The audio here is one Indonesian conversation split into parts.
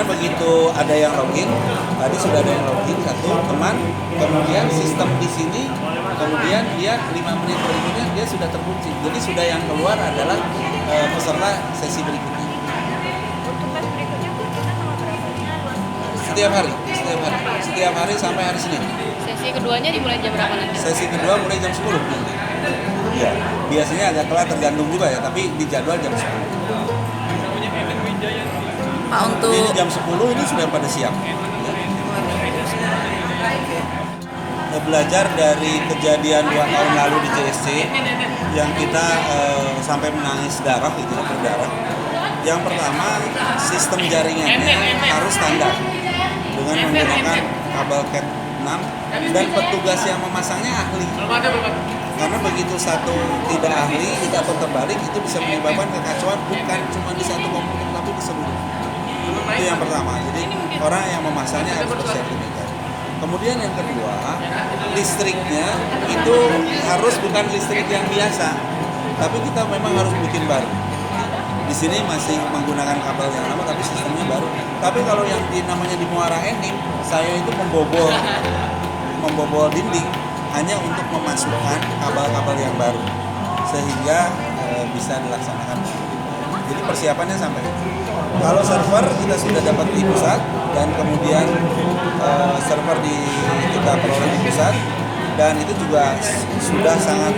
begitu ada yang login, tadi sudah ada yang login satu teman, kemudian sistem di sini, kemudian dia 5 menit berikutnya dia sudah terkunci. Jadi sudah yang keluar adalah peserta sesi berikutnya. Untuk tes berikutnya kita tanggal berapa? Setiap hari sampai hari Senin. Sesi keduanya dimulai jam berapa nanti? Sesi kedua mulai jam 10. Iya, biasanya agak telat tergantung juga ya, tapi di jadwal jam 10. Pak, untuk Ini jam 10 ini sudah pada siap. Belajar dari kejadian 2 tahun lalu di JSC yang kita sampai menangis darah gitu, berdarah. Yang pertama, sistem jaringannya harus standar dengan menggunakan kabel Cat 6 dan petugas yang memasangnya ahli. Karena begitu satu tidak ahli, tidak terbalik, itu bisa menyebabkan kekacauan bukan cuma di satu komponen tapi di seluruh. Itu yang pertama. Jadi orang yang memasangnya harus bersertifikat. Kemudian yang kedua, listriknya itu harus bukan listrik yang biasa, tapi kita memang harus bikin baru. Di sini masih menggunakan kabel yang lama, tapi sistemnya baru. Tapi kalau yang namanya di Muara Enim, saya itu membobol dinding hanya untuk memasukkan kabel-kabel yang baru, sehingga bisa dilaksanakan. Jadi persiapannya sampai. Kalau server kita sudah dapat di pusat dan kemudian server kita peroleh di pusat dan itu juga sudah sangat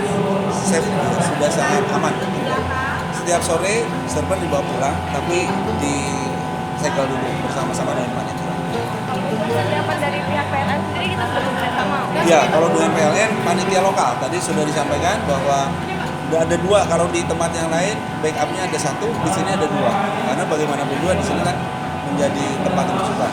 safe, sudah sangat aman. Setiap sore server dibawa pulang, tapi disegel dulu bersama-sama dengan panitia. Persiapan dari pihak PLN sendiri kita sudah bekerja sama. Ya, kalau dengan PLN panitia lokal tadi sudah disampaikan bahwa ada 2, kalau di tempat yang lain backupnya ada 1, di sini ada 2. Karena bagaimanapun juga di sini kan menjadi tempat rujukan.